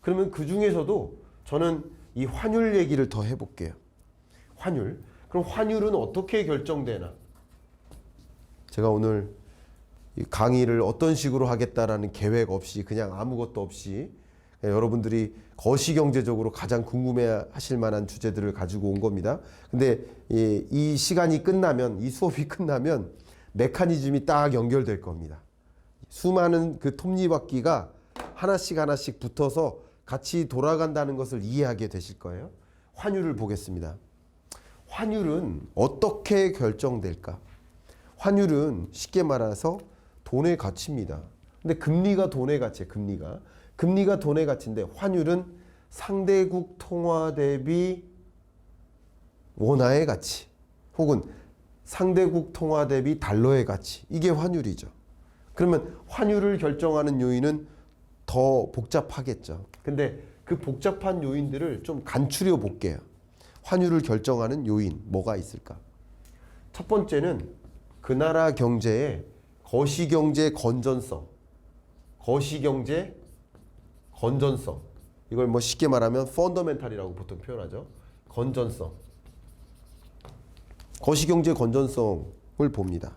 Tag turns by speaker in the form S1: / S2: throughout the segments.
S1: 그러면 그 중에서도 저는 이 환율 얘기를 더 해볼게요. 환율. 그럼 환율은 어떻게 결정되나? 제가 오늘 이 강의를 어떤 식으로 하겠다라는 계획 없이 그냥 아무것도 없이 여러분들이 거시경제적으로 가장 궁금해 하실 만한 주제들을 가지고 온 겁니다. 근데 이 시간이 끝나면, 이 수업이 끝나면 메커니즘이 딱 연결될 겁니다. 수많은 그 톱니바퀴가 하나씩 하나씩 붙어서 같이 돌아간다는 것을 이해하게 되실 거예요. 환율을 보겠습니다. 환율은 어떻게 결정될까? 환율은 쉽게 말해서 돈의 가치입니다. 근데 금리가 돈의 가치예요. 금리가 돈의 가치인데 환율은 상대국 통화 대비 원화의 가치 혹은 상대국 통화 대비 달러의 가치, 이게 환율이죠. 그러면 환율을 결정하는 요인은 더 복잡하겠죠. 근데 그 복잡한 요인들을 좀 간추려 볼게요. 환율을 결정하는 요인 뭐가 있을까? 첫 번째는 그 나라 경제의 거시경제 건전성. 이걸 뭐 쉽게 말하면 펀더멘탈이라고 보통 표현하죠. 건전성. 거시경제 건전성을 봅니다.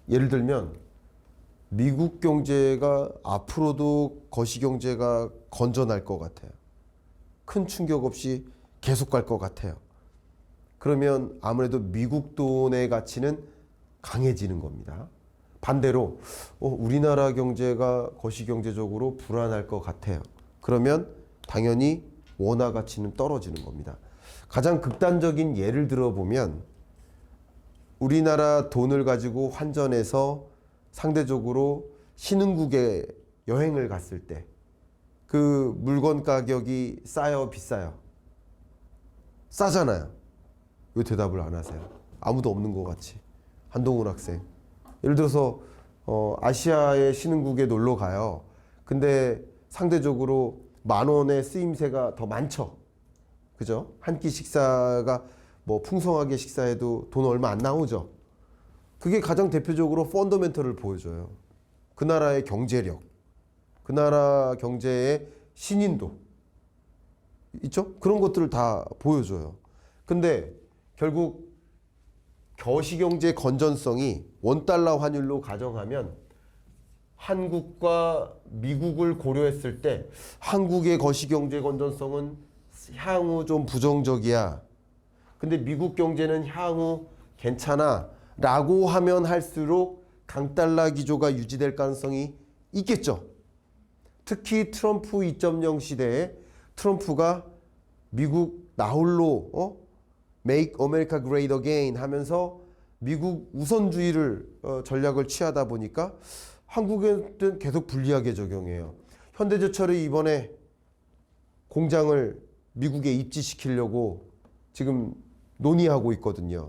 S1: 예를 들면 미국 경제가 앞으로도 거시경제가 건전할 것 같아요. 큰 충격 없이 계속 갈 것 같아요. 그러면 아무래도 미국 돈의 가치는 강해지는 겁니다. 반대로 우리나라 경제가 거시경제적으로 불안할 것 같아요. 그러면 당연히 원화 가치는 떨어지는 겁니다. 가장 극단적인 예를 들어보면 우리나라 돈을 가지고 환전해서 상대적으로 신흥국에 여행을 갔을 때 그 물건 가격이 싸요, 비싸요? 싸잖아요. 왜 대답을 안 하세요? 아무도 없는 것 같이. 한동훈 학생. 예를 들어서 아시아의 신흥국에 놀러 가요. 근데 상대적으로 10,000원의 쓰임새가 더 많죠. 그죠? 한 끼 식사가 뭐 풍성하게 식사해도 돈 얼마 안 나오죠. 그게 가장 대표적으로 펀더멘털을 보여줘요. 그 나라의 경제력, 그 나라 경제의 신인도 있죠? 그런 것들을 다 보여줘요. 근데 결국 거시경제 건전성이 원달러 환율로 가정하면 한국과 미국을 고려했을 때 한국의 거시경제 건전성은 향후 좀 부정적이야. 근데 미국 경제는 향후 괜찮아 라고 하면 할수록 강달러 기조가 유지될 가능성이 있겠죠. 특히 트럼프 2.0 시대에 트럼프가 미국 나홀로 Make America Great Again 하면서 미국 우선주의를 전략을 취하다 보니까 한국에는 계속 불리하게 적용해요. 현대제철이 이번에 공장을 미국에 입지시키려고 지금 논의하고 있거든요.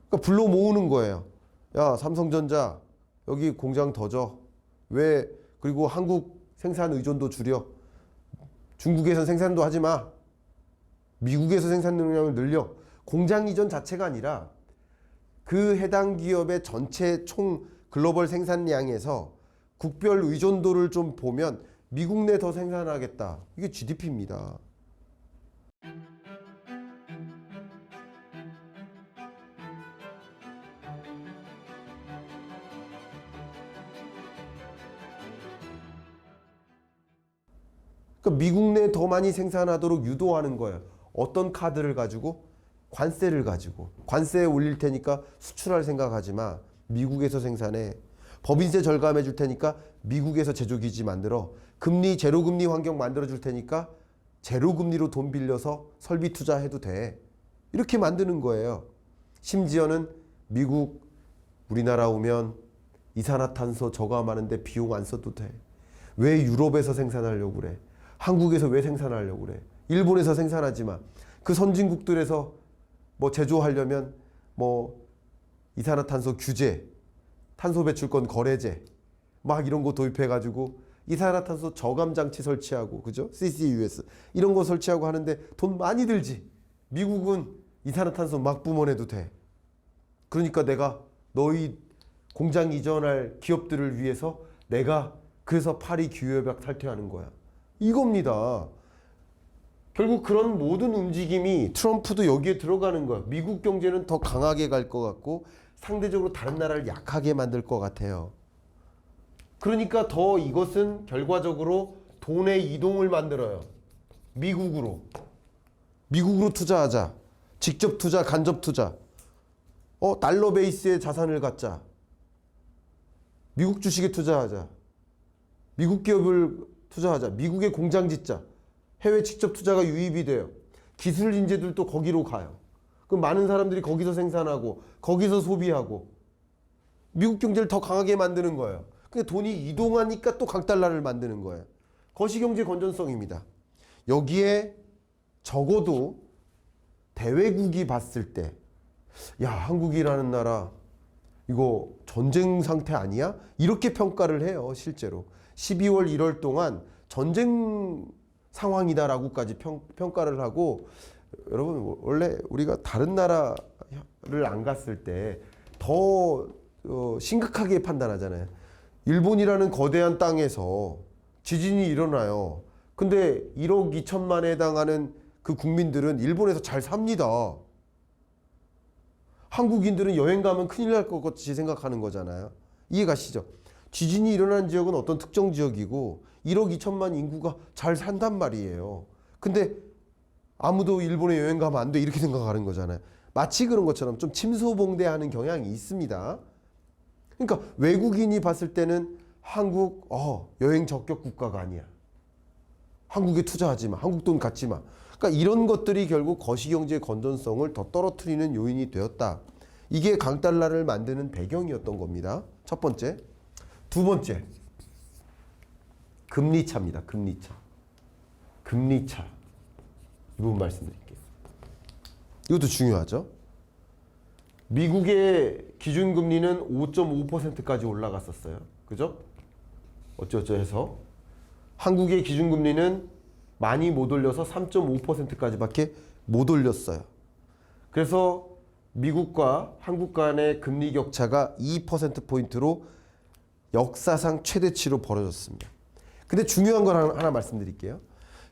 S1: 그러니까 불러 모으는 거예요. 야, 삼성전자 여기 공장 더 줘. 왜? 그리고 한국 생산 의존도 줄여. 중국에서 생산도 하지 마. 미국에서 생산 능력을 늘려. 공장 이전 자체가 아니라 그 해당 기업의 전체 총 글로벌 생산량에서 국별 의존도를 좀 보면 미국 내 더 생산하겠다. 이게 GDP입니다. 그러니까 미국 내 더 많이 생산하도록 유도하는 거예요. 어떤 카드를 가지고? 관세를 가지고. 관세에 올릴 테니까 수출할 생각하지 마. 미국에서 생산해. 법인세 절감해 줄 테니까 미국에서 제조기지 만들어. 금리 제로금리 환경 만들어 줄 테니까 제로금리로 돈 빌려서 설비 투자해도 돼. 이렇게 만드는 거예요. 심지어는 미국 우리나라 오면 이산화탄소 저감하는데 비용 안 써도 돼. 왜 유럽에서 생산하려고 그래? 한국에서 왜 생산하려고 그래? 일본에서 생산하지 마. 그 선진국들에서 뭐 제조하려면 뭐 이산화탄소 규제, 탄소 배출권 거래제 막 이런 거 도입해가지고 이산화탄소 저감 장치 설치하고, 그죠? CCUS 이런 거 설치하고 하는데 돈 많이 들지. 미국은 이산화탄소 막 뿜어내도 돼. 그러니까 내가 너희 공장 이전할 기업들을 위해서 내가 그래서 파리 기후협약 탈퇴하는 거야. 이겁니다. 결국 그런 모든 움직임이 트럼프도 여기에 들어가는 거야. 미국 경제는 더 강하게 갈 것 같고 상대적으로 다른 나라를 약하게 만들 것 같아요. 그러니까 더 이것은 결과적으로 돈의 이동을 만들어요. 미국으로. 미국으로 투자하자. 직접 투자, 간접 투자. 달러 베이스의 자산을 갖자. 미국 주식에 투자하자. 미국 기업을 투자하자. 미국에 공장 짓자. 해외 직접 투자가 유입이 돼요. 기술 인재들도 거기로 가요. 그럼 많은 사람들이 거기서 생산하고 거기서 소비하고 미국 경제를 더 강하게 만드는 거예요. 근데 돈이 이동하니까 또 강달러를 만드는 거예요. 거시경제 건전성입니다. 여기에 적어도 대외국이 봤을 때 야, 한국이라는 나라 이거 전쟁 상태 아니야? 이렇게 평가를 해요. 실제로 12월 1월 동안 전쟁 상황이다라고까지 평가를 하고, 여러분 원래 우리가 다른 나라를 안 갔을 때 더 심각하게 판단하잖아요. 일본이라는 거대한 땅에서 지진이 일어나요. 근데 1억 2천만에 해당하는 그 국민들은 일본에서 잘 삽니다. 한국인들은 여행 가면 큰일 날 것 같이 생각하는 거잖아요. 이해가시죠? 지진이 일어난 지역은 어떤 특정 지역이고 1억 2천만 인구가 잘 산단 말이에요. 근데 아무도 일본에 여행 가면 안 돼 이렇게 생각하는 거잖아요. 마치 그런 것처럼 좀 침소봉대하는 경향이 있습니다. 그러니까 외국인이 봤을 때는 한국 여행 적격 국가가 아니야. 한국에 투자하지 마. 한국 돈 갖지 마. 그러니까 이런 것들이 결국 거시경제 건전성을 더 떨어뜨리는 요인이 되었다. 이게 강달러를 만드는 배경이었던 겁니다. 첫 번째. 두 번째. 금리차입니다. 금리차. 금리차. 이 부분 말씀드릴게요. 이것도 중요하죠. 미국의 기준금리는 5.5%까지 올라갔었어요. 그죠? 어쩌죠 해서. 한국의 기준금리는 많이 못 올려서 3.5%까지밖에 못 올렸어요. 그래서 미국과 한국 간의 금리 격차가 2%포인트로 역사상 최대치로 벌어졌습니다. 근데 중요한 걸 하나 말씀드릴게요.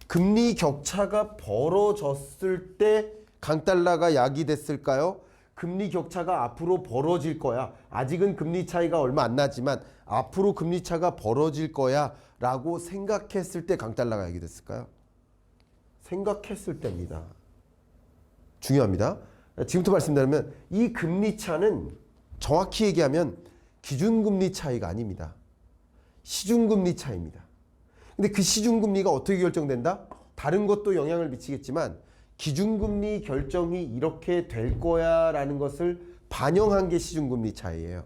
S1: 금리 격차가 벌어졌을 때 강달러가 약이 됐을까요? 금리 격차가 앞으로 벌어질 거야. 아직은 금리 차이가 얼마 안 나지만 앞으로 금리 차가 벌어질 거야 라고 생각했을 때 강달러가 약이 됐을까요? 생각했을 때입니다. 중요합니다. 지금부터 말씀드리면 이 금리 차는 정확히 얘기하면 기준금리 차이가 아닙니다. 시중금리 차이입니다. 근데 그 시중금리가 어떻게 결정된다? 다른 것도 영향을 미치겠지만 기준금리 결정이 이렇게 될 거야 라는 것을 반영한 게 시중금리 차이예요.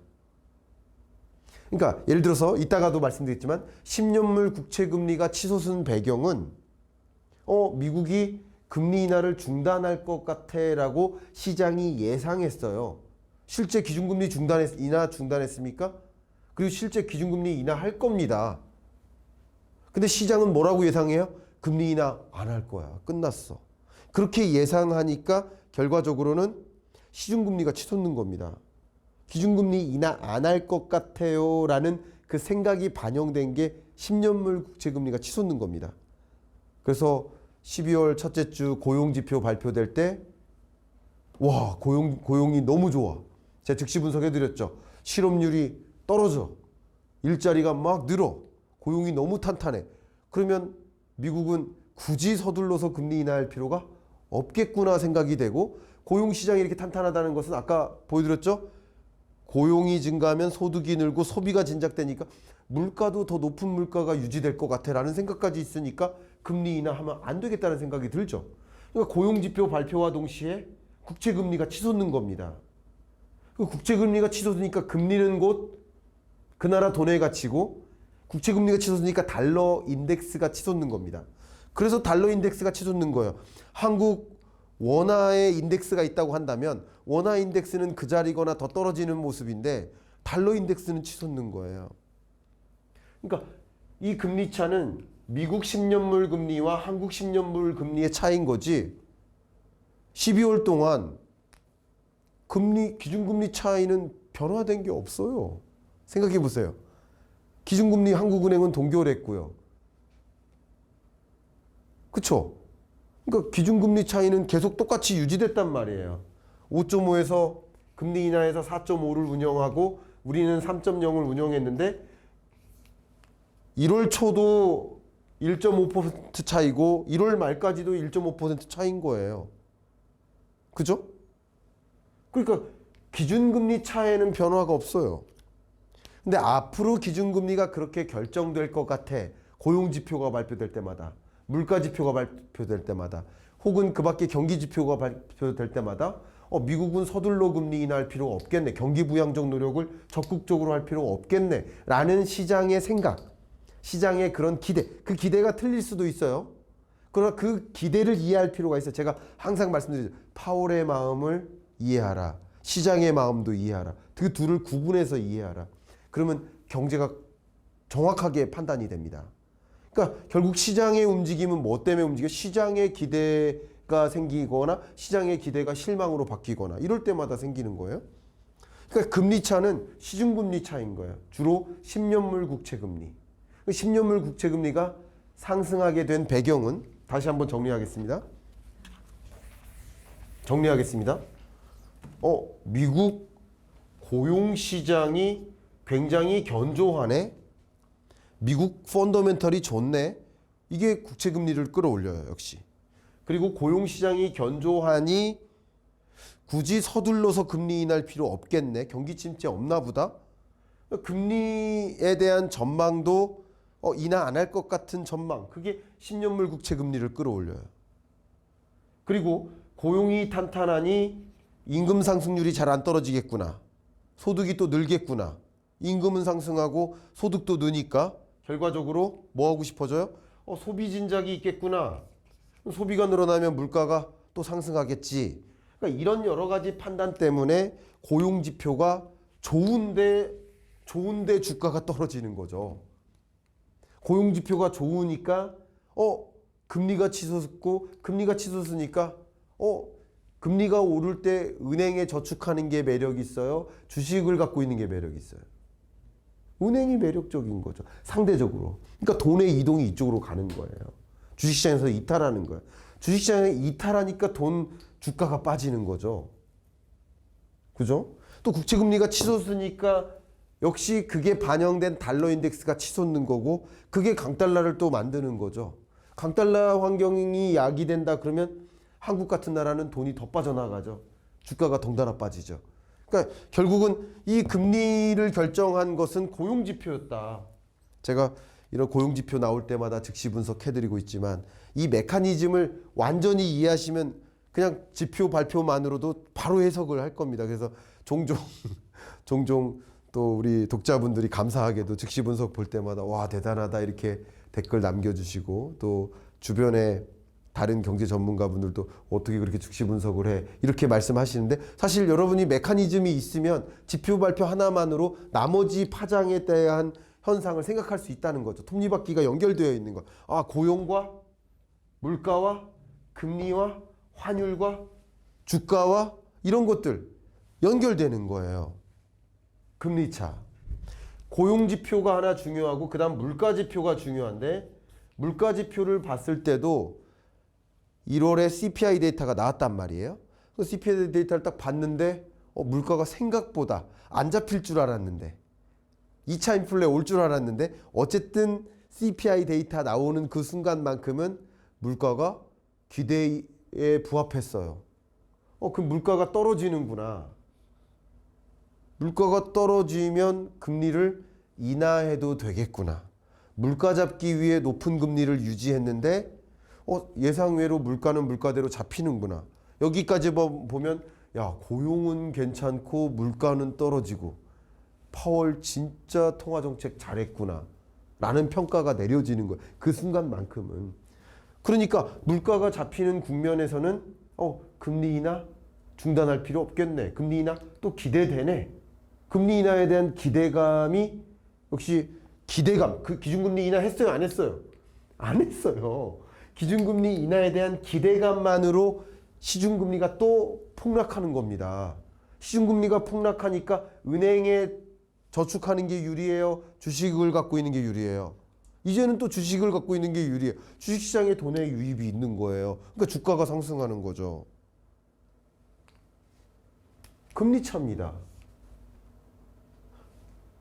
S1: 그러니까 예를 들어서 이따가도 말씀드렸지만 10년물 국채금리가 치솟은 배경은 미국이 금리 인하를 중단할 것 같아 라고 시장이 예상했어요. 실제 기준금리 인하 중단했습니까? 그리고 실제 기준금리 인하할 겁니다. 근데 시장은 뭐라고 예상해요? 금리 인하 안 할 거야. 끝났어. 그렇게 예상하니까 결과적으로는 시중금리가 치솟는 겁니다. 기준금리 인하 안 할 것 같아요 라는 그 생각이 반영된 게 10년물 국채금리가 치솟는 겁니다. 그래서 12월 첫째 주 고용지표 발표될 때 와, 고용이 너무 좋아. 제가 즉시 분석해드렸죠. 실업률이 떨어져. 일자리가 막 늘어. 고용이 너무 탄탄해. 그러면 미국은 굳이 서둘러서 금리 인하할 필요가 없겠구나 생각이 되고, 고용시장이 이렇게 탄탄하다는 것은 아까 보여드렸죠. 고용이 증가하면 소득이 늘고 소비가 진작되니까 물가도 더 높은 물가가 유지될 것 같아 라는 생각까지 있으니까 금리 인하하면 안 되겠다는 생각이 들죠. 그러니까 고용지표 발표와 동시에 국채금리가 치솟는 겁니다. 국채금리가 치솟으니까 금리는 곧 그 나라 돈의 가치고, 국채금리가 치솟으니까 달러 인덱스가 치솟는 겁니다. 그래서 달러 인덱스가 치솟는 거예요. 한국 원화의 인덱스가 있다고 한다면 원화 인덱스는 그 자리거나 더 떨어지는 모습인데 달러 인덱스는 치솟는 거예요. 그러니까 이 금리 차는 미국 10년물 금리와 한국 10년물 금리의 차이인 거지, 12월 동안 기준금리 차이는 변화된 게 없어요. 생각해 보세요. 기준금리 한국은행은 동결했고요. 그쵸? 그러니까 기준금리 차이는 계속 똑같이 유지됐단 말이에요. 5.5에서 금리 인하해서 4.5를 운영하고 우리는 3.0을 운영했는데 1월 초도 1.5% 차이고 1월 말까지도 1.5% 차이인 거예요. 그죠? 그러니까 기준금리 차에는 변화가 없어요. 근데 앞으로 기준금리가 그렇게 결정될 것 같아. 고용지표가 발표될 때마다, 물가지표가 발표될 때마다, 혹은 그 밖에 경기지표가 발표될 때마다 미국은 서둘러 금리 인하할 필요가 없겠네. 경기 부양적 노력을 적극적으로 할 필요가 없겠네. 라는 시장의 생각, 시장의 그런 기대, 그 기대가 틀릴 수도 있어요. 그러나 그 기대를 이해할 필요가 있어요. 제가 항상 말씀드리죠. 파월의 마음을 이해하라. 시장의 마음도 이해하라. 그 둘을 구분해서 이해하라. 그러면 경제가 정확하게 판단이 됩니다. 그러니까 결국 시장의 움직임은 뭐 때문에 움직여? 시장의 기대가 생기거나 시장의 기대가 실망으로 바뀌거나 이럴 때마다 생기는 거예요. 그러니까 금리 차는 시중금리 차인 거예요. 주로 10년물 국채금리. 10년물 국채금리가 상승하게 된 배경은 다시 한번 정리하겠습니다. 미국 고용시장이 굉장히 견조하네. 미국 펀더멘털이 좋네. 이게 국채금리를 끌어올려요, 역시. 그리고 고용시장이 견조하니 굳이 서둘러서 금리 인할 필요 없겠네. 경기 침체 없나 보다. 금리에 대한 전망도 인하 안 할 것 같은 전망. 그게 10년물 국채금리를 끌어올려요. 그리고 고용이 탄탄하니 임금 상승률이 잘 안 떨어지겠구나. 소득이 또 늘겠구나. 임금은 상승하고 소득도 느니까 결과적으로 뭐 하고 싶어져요? 소비 진작이 있겠구나. 소비가 늘어나면 물가가 또 상승하겠지. 그러니까 이런 여러 가지 판단 때문에 고용 지표가 좋은데 주가가 떨어지는 거죠. 고용 지표가 좋으니까 금리가 치솟으니까 금리가 오를 때 은행에 저축하는 게 매력이 있어요. 주식을 갖고 있는 게 매력이 있어요. 은행이 매력적인 거죠. 상대적으로. 그러니까 돈의 이동이 이쪽으로 가는 거예요. 주식시장에서 이탈하는 거예요. 주식시장에 이탈하니까 주가가 빠지는 거죠. 그죠? 또 국채금리가 치솟으니까 역시 그게 반영된 달러 인덱스가 치솟는 거고 그게 강달러를 또 만드는 거죠. 강달러 환경이 야기된다 그러면 한국 같은 나라는 돈이 더 빠져나가죠. 주가가 덩달아 빠지죠. 그러니까 결국은 이 금리를 결정한 것은 고용지표였다. 제가 이런 고용지표 나올 때마다 즉시 분석해드리고 있지만 이 메커니즘을 완전히 이해하시면 그냥 지표 발표만으로도 바로 해석을 할 겁니다. 그래서 종종 또 우리 독자분들이 감사하게도 즉시 분석 볼 때마다 와 대단하다 이렇게 댓글 남겨주시고 또 주변에 다른 경제 전문가분들도 어떻게 그렇게 즉시 분석을 해 이렇게 말씀하시는데 사실 여러분이 메커니즘이 있으면 지표 발표 하나만으로 나머지 파장에 대한 현상을 생각할 수 있다는 거죠. 톱니바퀴가 연결되어 있는 거. 고용과 물가와 금리와 환율과 주가와 이런 것들 연결되는 거예요. 금리차. 고용지표가 하나 중요하고 그 다음 물가지표가 중요한데 물가지표를 봤을 때도 1월에 CPI 데이터가 나왔단 말이에요. 그 CPI 데이터를 딱 봤는데 물가가 생각보다 안 잡힐 줄 알았는데 2차 인플레 올 줄 알았는데 어쨌든 CPI 데이터 나오는 그 순간만큼은 물가가 기대에 부합했어요. 그 물가가 떨어지는구나. 물가가 떨어지면 금리를 인하해도 되겠구나. 물가 잡기 위해 높은 금리를 유지했는데 예상외로 물가는 물가대로 잡히는구나. 여기까지 보면 야 고용은 괜찮고 물가는 떨어지고 파월 진짜 통화정책 잘했구나 라는 평가가 내려지는 거예요. 그 순간만큼은. 그러니까 물가가 잡히는 국면에서는 금리 인하 중단할 필요 없겠네. 금리 인하 또 기대되네. 금리 인하에 대한 기대감이 역시 기대감. 그 기준금리 인하 했어요? 안 했어요? 안 했어요. 기준금리 인하에 대한 기대감만으로 시중금리가 또 폭락하는 겁니다. 시중금리가 폭락하니까 은행에 저축하는 게 유리해요? 주식을 갖고 있는 게 유리해요? 이제는 또 주식을 갖고 있는 게 유리해요. 주식시장에 돈의 유입이 있는 거예요. 그러니까 주가가 상승하는 거죠. 금리차입니다.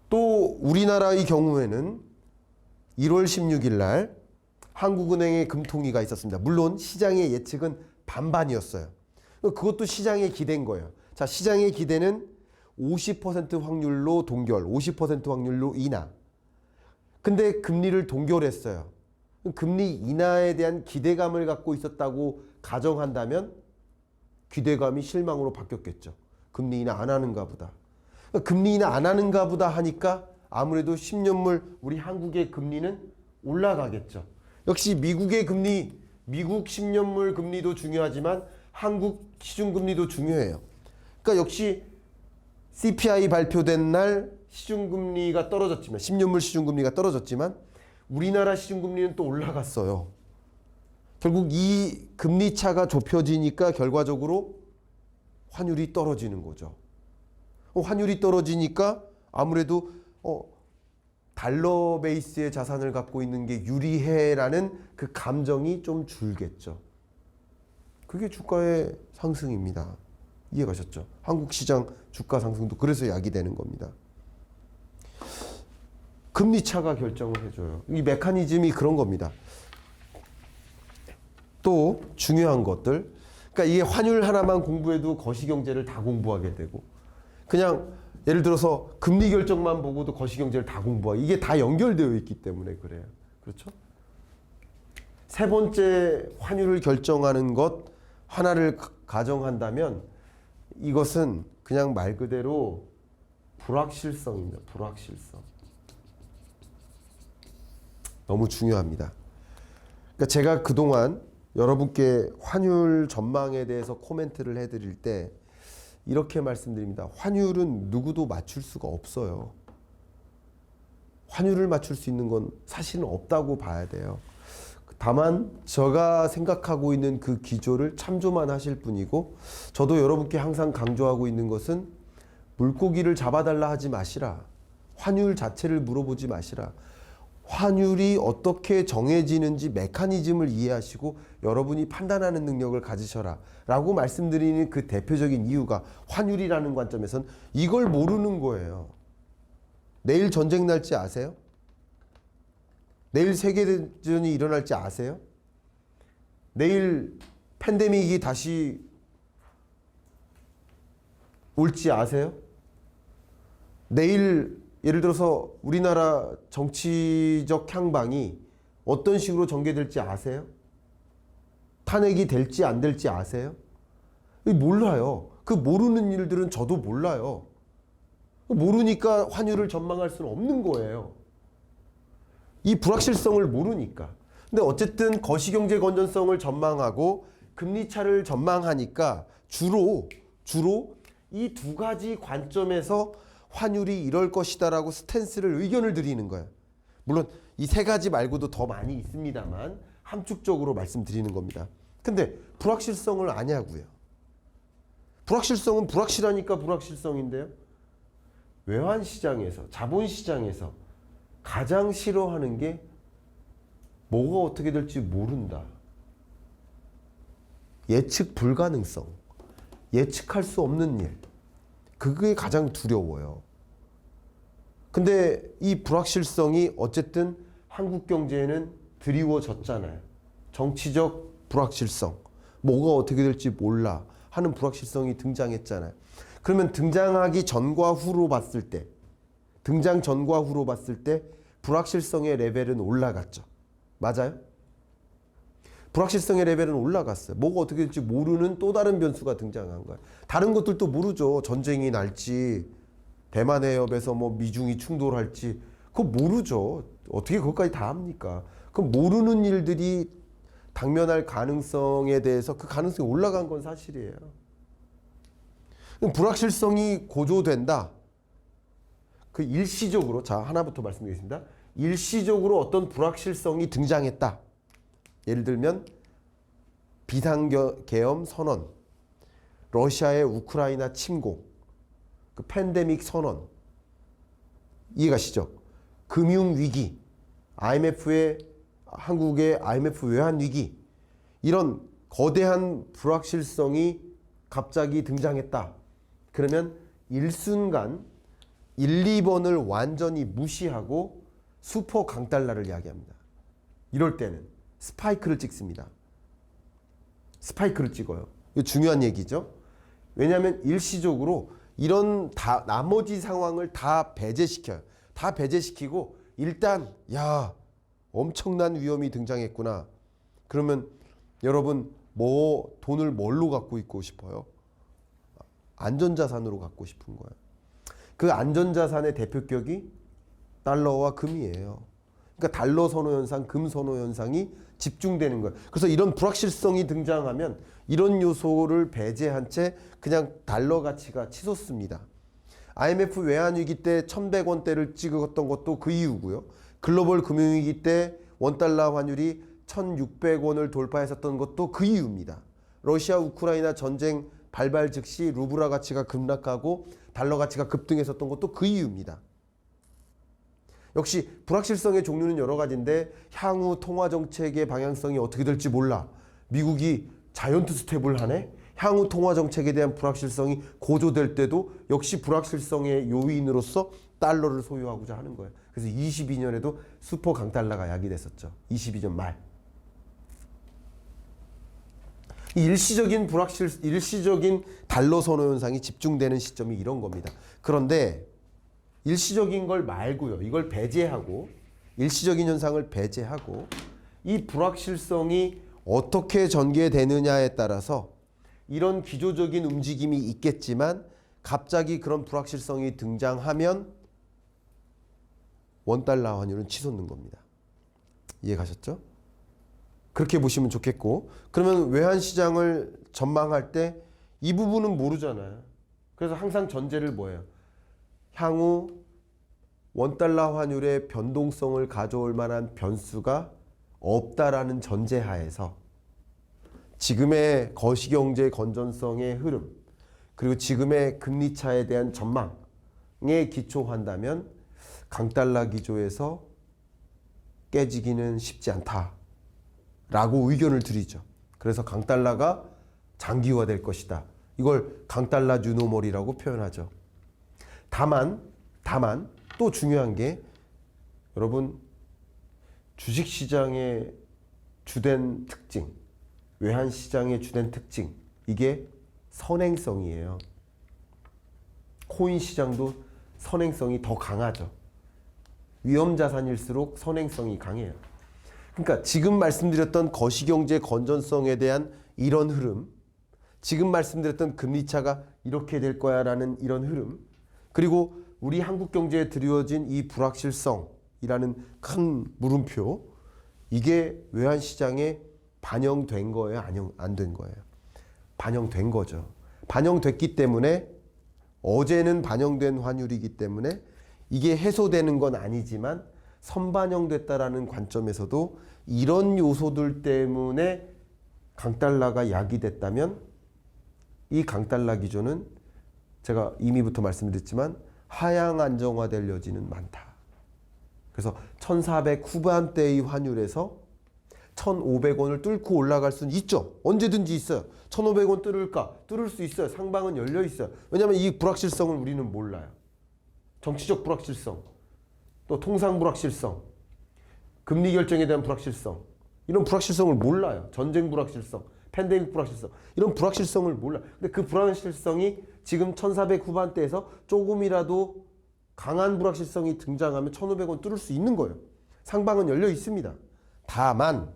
S1: 또 우리나라의 경우에는 1월 16일 날 한국은행의 금통위가 있었습니다. 물론 시장의 예측은 반반이었어요. 그것도 시장의 기대인 거예요. 자, 시장의 기대는 50% 확률로 동결, 50% 확률로 인하. 근데 금리를 동결했어요. 금리 인하에 대한 기대감을 갖고 있었다고 가정한다면 기대감이 실망으로 바뀌었겠죠. 금리 인하 안 하는가 보다. 금리 인하 안 하는가 보다 하니까 아무래도 10년물 우리 한국의 금리는 올라가겠죠. 역시 미국의 금리, 미국 10년물 금리도 중요하지만 한국 시중금리도 중요해요. 그러니까 역시 CPI 발표된 날 시중금리가 떨어졌지만 10년물 시중금리가 떨어졌지만 우리나라 시중금리는 또 올라갔어요. 결국 이 금리 차가 좁혀지니까 결과적으로 환율이 떨어지는 거죠. 환율이 떨어지니까 아무래도 달러 베이스의 자산을 갖고 있는 게 유리해라는 그 감정이 좀 줄겠죠. 그게 주가의 상승입니다. 이해가셨죠? 한국 시장 주가 상승도 그래서 야기되는 겁니다. 금리 차가 결정을 해줘요. 이 메커니즘이 그런 겁니다. 또 중요한 것들, 그러니까 이게 환율 하나만 공부해도 거시경제를 다 공부하게 되고, 그냥 예를 들어서 금리 결정만 보고도 거시경제를 다 공부하고, 이게 다 연결되어 있기 때문에 그래요. 그렇죠? 세 번째 환율을 결정하는 것 하나를 가정한다면 이것은 그냥 말 그대로 불확실성입니다. 불확실성. 너무 중요합니다. 그러니까 제가 그동안 여러분께 환율 전망에 대해서 코멘트를 해드릴 때 이렇게 말씀드립니다. 환율은 누구도 맞출 수가 없어요. 환율을 맞출 수 있는 건 사실은 없다고 봐야 돼요. 다만 제가 생각하고 있는 그 기조를 참조만 하실 뿐이고, 저도 여러분께 항상 강조하고 있는 것은 물고기를 잡아달라 하지 마시라. 환율 자체를 물어보지 마시라. 환율이 어떻게 정해지는지 메커니즘을 이해하시고 여러분이 판단하는 능력을 가지셔라 라고 말씀드리는 그 대표적인 이유가 환율이라는 관점에선 이걸 모르는 거예요. 내일 전쟁 날지 아세요? 내일 세계대전이 일어날지 아세요? 내일 팬데믹이 다시 올지 아세요? 내일 예를 들어서 우리나라 정치적 향방이 어떤 식으로 전개될지 아세요? 탄핵이 될지 안 될지 아세요? 몰라요. 그 모르는 일들은 저도 몰라요. 모르니까 환율을 전망할 수는 없는 거예요. 이 불확실성을 모르니까. 근데 어쨌든 거시경제 건전성을 전망하고 금리차를 전망하니까 주로 이 두 가지 관점에서 환율이 이럴 것이다라고 스탠스를 의견을 드리는 거예요. 물론 이 세 가지 말고도 더 많이 있습니다만 함축적으로 말씀드리는 겁니다. 근데 불확실성을 아냐고요. 불확실성은 불확실하니까 불확실성인데요. 외환시장에서, 자본시장에서 가장 싫어하는 게 뭐가 어떻게 될지 모른다. 예측 불가능성. 예측할 수 없는 일. 그게 가장 두려워요. 근데 이 불확실성이 어쨌든 한국 경제에는 드리워졌잖아요. 정치적 불확실성. 뭐가 어떻게 될지 몰라 하는 불확실성이 등장했잖아요. 그러면 등장하기 전과 후로 봤을 때, 등장 전과 후로 봤을 때 불확실성의 레벨은 올라갔죠. 맞아요? 불확실성의 레벨은 올라갔어요. 뭐가 어떻게 될지 모르는 또 다른 변수가 등장한 거예요. 다른 것들도 모르죠. 전쟁이 날지, 대만 해협에서 뭐 미중이 충돌할지, 그거 모르죠. 어떻게 그것까지 다 합니까? 그럼 모르는 일들이 당면할 가능성에 대해서 그 가능성이 올라간 건 사실이에요. 불확실성이 고조된다. 그 일시적으로, 자, 하나부터 말씀드리겠습니다. 일시적으로 어떤 불확실성이 등장했다. 예를 들면 비상계엄 선언, 러시아의 우크라이나 침공, 그 팬데믹 선언, 이해가시죠? 금융위기, 한국의 IMF 외환 위기, 이런 거대한 불확실성이 갑자기 등장했다. 그러면 일순간 1, 2번을 완전히 무시하고 슈퍼 강달러를 이야기합니다. 이럴 때는 스파이크를 찍습니다. 스파이크를 찍어요. 이거 중요한 얘기죠. 왜냐하면 일시적으로 이런 나머지 상황을 다 배제시켜요. 다 배제시키고 일단 엄청난 위험이 등장했구나. 그러면 여러분 돈을 뭘로 갖고 있고 싶어요? 안전자산으로 갖고 싶은 거예요. 그 안전자산의 대표격이 달러와 금이에요. 그러니까 달러 선호 현상, 금 선호 현상이 집중되는 거예요. 그래서 이런 불확실성이 등장하면 이런 요소를 배제한 채 그냥 달러 가치가 치솟습니다. IMF 외환위기 때 1,100원대를 찍었던 것도 그 이유고요. 글로벌 금융위기 때 원달러 환율이 1,600원을 돌파했었던 것도 그 이유입니다. 러시아 우크라이나 전쟁 발발 즉시 루블화 가치가 급락하고 달러 가치가 급등했었던 것도 그 이유입니다. 역시 불확실성의 종류는 여러 가지인데 향후 통화정책의 방향성이 어떻게 될지 몰라. 미국이 자이언트 스텝을 하네? 향후 통화정책에 대한 불확실성이 고조될 때도 역시 불확실성의 요인으로서 달러를 소유하고자 하는 거예요. 그래서 22년에도 슈퍼 강달러가 야기됐었죠. 22년 말. 일시적인 달러 선호 현상이 집중되는 시점이 이런 겁니다. 그런데 일시적인 걸 말고요. 이걸 배제하고, 일시적인 현상을 배제하고 이 불확실성이 어떻게 전개되느냐에 따라서 이런 기조적인 움직임이 있겠지만 갑자기 그런 불확실성이 등장하면 원달러 환율은 치솟는 겁니다. 이해 가셨죠? 그렇게 보시면 좋겠고, 그러면 외환시장을 전망할 때 이 부분은 모르잖아요. 그래서 항상 전제를 뭐예요? 향후 원달러 환율의 변동성을 가져올 만한 변수가 없다라는 전제하에서 지금의 거시경제 건전성의 흐름, 그리고 지금의 금리차에 대한 전망에 기초한다면 강달러 기조에서 깨지기는 쉽지 않다라고 의견을 드리죠. 그래서 강달러가 장기화될 것이다. 이걸 강달러 뉴노멀이라고 표현하죠. 다만 또 중요한 게 여러분, 주식시장의 주된 특징, 외환시장의 주된 특징, 이게 선행성이에요. 코인 시장도 선행성이 더 강하죠. 위험자산일수록 선행성이 강해요. 그러니까 지금 말씀드렸던 거시경제 건전성에 대한 이런 흐름, 지금 말씀드렸던 금리차가 이렇게 될 거야 라는 이런 흐름, 그리고 우리 한국 경제에 드리워진 이 불확실성이라는 큰 물음표, 이게 외환시장에 반영된 거예요? 안 된 거예요? 반영된 거죠. 반영됐기 때문에, 어제는 반영된 환율이기 때문에 이게 해소되는 건 아니지만 선반영됐다라는 관점에서도 이런 요소들 때문에 강달러가 야기됐다면 이 강달러 기조는 제가 이미부터 말씀드렸지만 하향 안정화될 여지는 많다. 그래서 1400 후반대의 환율에서 1500원을 뚫고 올라갈 수는 있죠. 언제든지 있어요. 1500원 뚫을 수 있어요. 상방은 열려 있어요. 왜냐하면 이 불확실성을 우리는 몰라요. 정치적 불확실성, 또 통상 불확실성, 금리 결정에 대한 불확실성, 이런 불확실성을 몰라요. 전쟁 불확실성, 팬데믹 불확실성, 이런 불확실성을 몰라. 근데 그 불확실성이 지금 1400 후반대에서 조금이라도 강한 불확실성이 등장하면 1500원 뚫을 수 있는 거예요. 상방은 열려 있습니다. 다만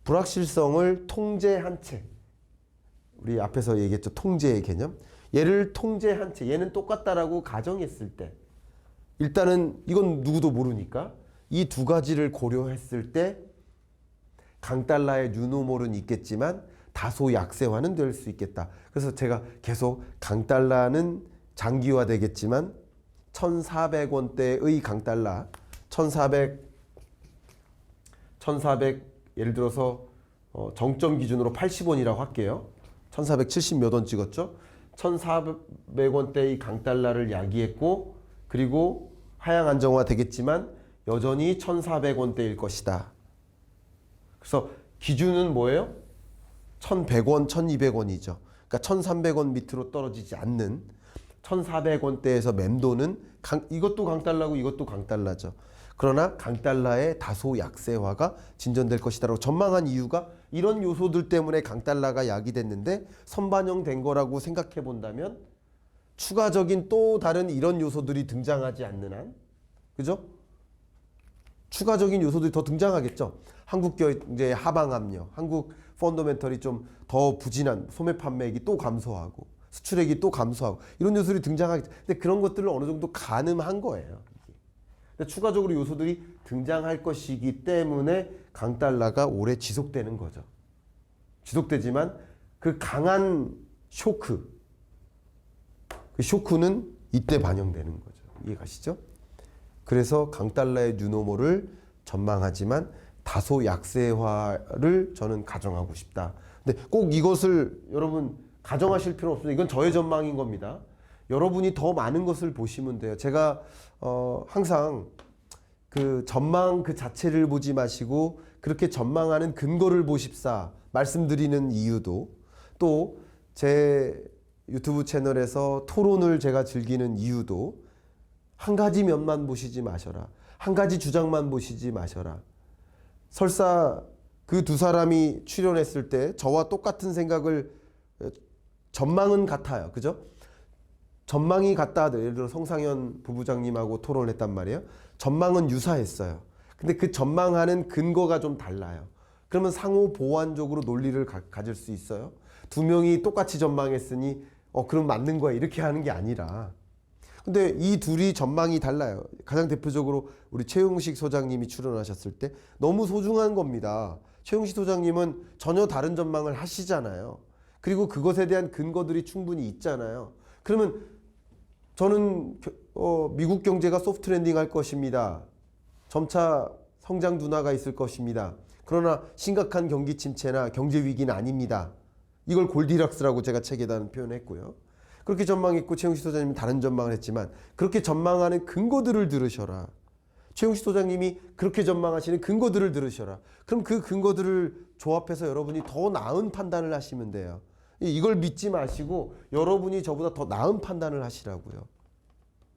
S1: 불확실성을 통제한 채, 우리 앞에서 얘기했죠. 통제의 개념. 얘를 통제한 채, 얘는 똑같다라고 가정했을 때, 일단은 이건 누구도 모르니까 이 두 가지를 고려했을 때 강달러의 뉴노멀은 있겠지만 다소 약세화는 될 수 있겠다. 그래서 제가 계속 강달러는 장기화 되겠지만 1,400원대의 강달러, 1,400 예를 들어서 정점 기준으로 80원이라고 할게요. 1,470 몇 원 찍었죠? 1,400원대의 강달러를 야기했고, 그리고 하향 안정화 되겠지만 여전히 1,400원대일 것이다. 그래서 기준은 뭐예요? 1,100원, 1,200원이죠. 그러니까 1,300원 밑으로 떨어지지 않는 1,400원대에서 맴도는 이것도 강달러고 이것도 강달러죠. 그러나 강달러의 다소 약세화가 진전될 것이다라고 전망한 이유가 이런 요소들 때문에 강달러가 야기됐는데 선반영된 거라고 생각해 본다면 추가적인 또 다른 이런 요소들이 등장하지 않는 한, 그죠? 추가적인 요소들이 더 등장하겠죠. 한국 경제의 하방 압력, 한국 펀더멘털이 좀 더 부진한 소매 판매액이 또 감소하고 수출액이 또 감소하고 이런 요소들이 등장하겠죠. 근데 그런 것들을 어느 정도 가늠한 거예요. 근데 추가적으로 요소들이 등장할 것이기 때문에 강달러가 오래 지속되는 거죠. 지속되지만 그 강한 쇼크, 그 쇼크는 이때 반영되는 거죠. 이해가시죠? 그래서 강달러의 뉴노멀을 전망하지만 다소 약세화를 저는 가정하고 싶다. 근데 꼭 이것을 여러분 가정하실 필요 없습니다. 이건 저의 전망인 겁니다. 여러분이 더 많은 것을 보시면 돼요. 제가 항상 그 전망 그 자체를 보지 마시고 그렇게 전망하는 근거를 보십사 말씀드리는 이유도, 또 제 유튜브 채널에서 토론을 제가 즐기는 이유도 한 가지 면만 보시지 마셔라. 한 가지 주장만 보시지 마셔라. 설사 그 두 사람이 출연했을 때 저와 똑같은 생각을, 전망은 같아요. 그죠? 전망이 같다 하더라도 예를 들어 성상현 부부장님하고 토론했단 말이에요. 전망은 유사했어요. 근데 그 전망하는 근거가 좀 달라요. 그러면 상호 보완적으로 논리를 가질 수 있어요. 두 명이 똑같이 전망했으니 그럼 맞는 거야 이렇게 하는 게 아니라, 근데 이 둘이 전망이 달라요. 가장 대표적으로 우리 최용식 소장님이 출연하셨을 때 너무 소중한 겁니다. 최용식 소장님은 전혀 다른 전망을 하시잖아요. 그리고 그것에 대한 근거들이 충분히 있잖아요. 그러면 저는 미국 경제가 소프트 랜딩 할 것입니다. 점차 성장 둔화가 있을 것입니다. 그러나 심각한 경기 침체나 경제 위기는 아닙니다. 이걸 골디락스라고 제가 책에다 표현했고요. 그렇게 전망했고 최용식 소장님이 다른 전망을 했지만 그렇게 전망하는 근거들을 들으셔라. 최용식 소장님이 그렇게 전망하시는 근거들을 들으셔라. 그럼 그 근거들을 조합해서 여러분이 더 나은 판단을 하시면 돼요. 이걸 믿지 마시고 여러분이 저보다 더 나은 판단을 하시라고요.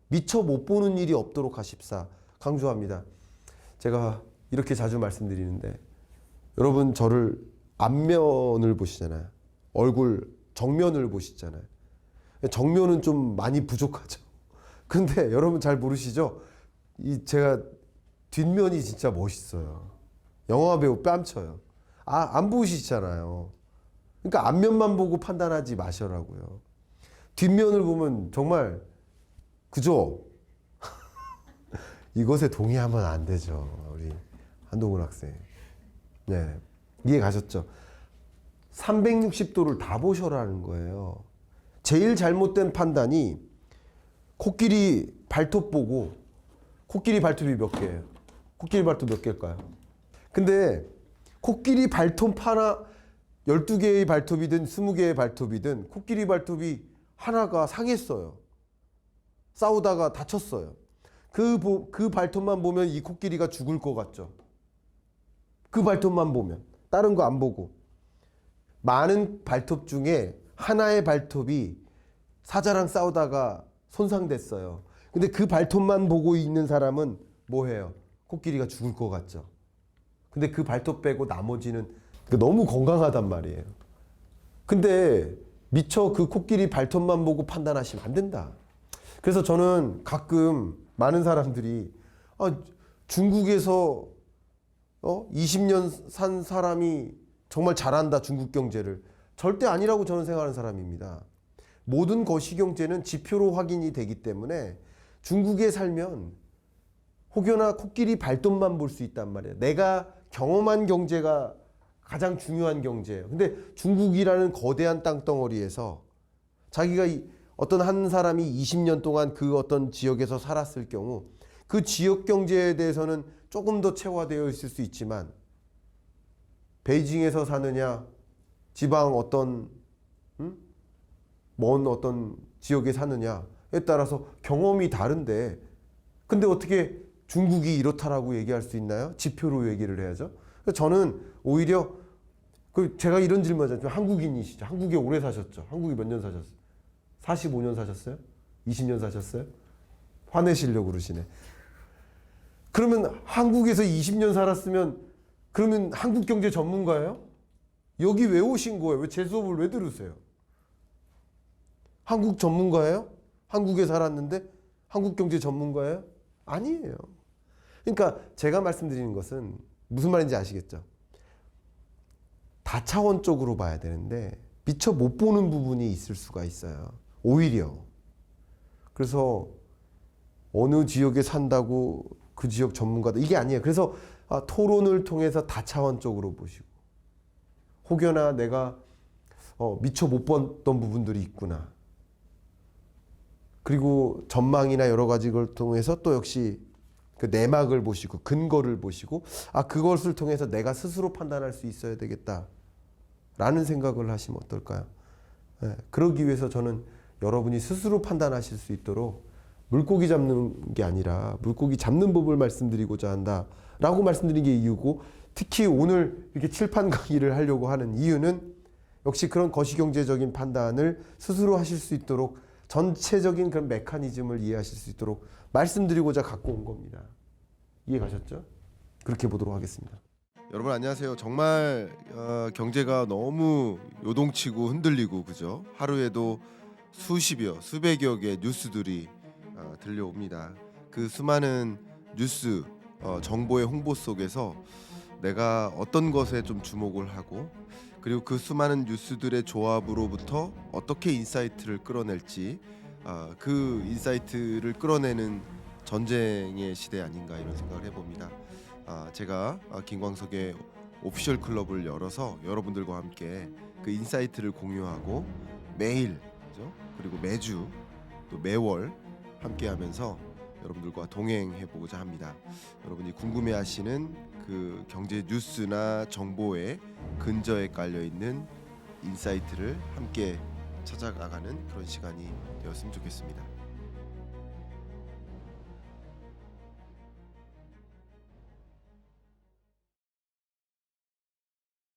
S1: 미처 못 보는 일이 없도록 하십사 강조합니다. 제가 이렇게 자주 말씀드리는데 여러분 저를 앞면을 보시잖아요. 얼굴 정면을 보시잖아요. 정면은 좀 많이 부족하죠. 근데 여러분 잘 모르시죠? 제가 뒷면이 진짜 멋있어요. 영화배우 뺨쳐요. 안 보시잖아요. 그러니까 앞면만 보고 판단하지 마셔라고요. 뒷면을 보면 정말, 그죠? 이것에 동의하면 안 되죠. 우리 한동훈 학생. 네. 이해 가셨죠? 360도를 다 보셔라는 거예요. 제일 잘못된 판단이 코끼리 발톱 보고, 코끼리 발톱이 몇 개예요? 코끼리 발톱 몇 개일까요? 근데 코끼리 발톱 하나, 12개의 발톱이든 20개의 발톱이든 코끼리 발톱이 하나가 상했어요. 싸우다가 다쳤어요. 그 발톱만 보면 이 코끼리가 죽을 것 같죠? 그 발톱만 보면. 다른 거 안 보고. 많은 발톱 중에 하나의 발톱이 사자랑 싸우다가 손상됐어요. 근데 그 발톱만 보고 있는 사람은 뭐 해요? 코끼리가 죽을 것 같죠? 근데 그 발톱 빼고 나머지는 너무 건강하단 말이에요. 근데 미처 그 코끼리 발톱만 보고 판단하시면 안 된다. 그래서 저는 가끔 많은 사람들이 중국에서 20년 산 사람이 정말 잘한다 중국 경제를. 절대 아니라고 저는 생각하는 사람입니다. 모든 거시경제는 지표로 확인이 되기 때문에 중국에 살면 혹여나 코끼리 발톱만 볼 수 있단 말이에요. 내가 경험한 경제가 가장 중요한 경제예요. 근데 중국이라는 거대한 땅덩어리에서 자기가 어떤 한 사람이 20년 동안 그 어떤 지역에서 살았을 경우 그 지역 경제에 대해서는 조금 더 체화되어 있을 수 있지만 베이징에서 사느냐 지방 어떤 먼 어떤 지역에 사느냐에 따라서 경험이 다른데, 근데 어떻게 중국이 이렇다라고 얘기할 수 있나요? 지표로 얘기를 해야죠. 그래서 저는 오히려 제가 이런 질문 하잖아요. 한국인이시죠. 한국에 오래 사셨죠. 한국에 몇 년 사셨어요? 45년 사셨어요? 20년 사셨어요? 화내시려고 그러시네. 그러면 한국에서 20년 살았으면 그러면 한국 경제 전문가예요? 여기 왜 오신 거예요? 왜 제 수업을 왜 들으세요? 한국 전문가예요? 한국에 살았는데 한국 경제 전문가예요? 아니에요. 그러니까 제가 말씀드리는 것은 무슨 말인지 아시겠죠? 다차원적으로 봐야 되는데 미처 못 보는 부분이 있을 수가 있어요. 오히려. 그래서 어느 지역에 산다고 그 지역 전문가다 이게 아니에요. 그래서 토론을 통해서 다차원적으로 보시고 혹여나 내가 미처 못 봤던 부분들이 있구나. 그리고 전망이나 여러 가지 걸 통해서 또 역시 그 내막을 보시고 근거를 보시고 그것을 통해서 내가 스스로 판단할 수 있어야 되겠다 라는 생각을 하시면 어떨까요? 그러기 위해서 저는 여러분이 스스로 판단하실 수 있도록 물고기 잡는 게 아니라 물고기 잡는 법을 말씀드리고자 한다 라고 말씀드린 게 이유고, 특히 오늘 이렇게 칠판 강의를 하려고 하는 이유는 역시 그런 거시경제적인 판단을 스스로 하실 수 있도록 전체적인 그런 메커니즘을 이해하실 수 있도록 말씀드리고자 갖고 온 겁니다. 이해 가셨죠? 그렇게 보도록 하겠습니다.
S2: 여러분 안녕하세요. 정말 경제가 너무 요동치고 흔들리고 그죠? 하루에도 수십여, 수백여 개 뉴스들이 들려옵니다. 그 수많은 뉴스 정보의 홍보 속에서 내가 어떤 것에 좀 주목을 하고, 그리고 그 수많은 뉴스들의 조합으로부터 어떻게 인사이트를 끌어낼지, 그 인사이트를 끌어내는 전쟁의 시대 아닌가 이런 생각을 해봅니다. 제가 김광석의 오피셜 클럽을 열어서 여러분들과 함께 그 인사이트를 공유하고 매일, 그죠? 그리고 매주 또 매월 함께하면서 여러분들과 동행해 보고자 합니다. 여러분이 궁금해하시는 그 경제 뉴스나 정보의 근저에 깔려 있는 인사이트를 함께 찾아나가는 그런 시간이 되었으면 좋겠습니다.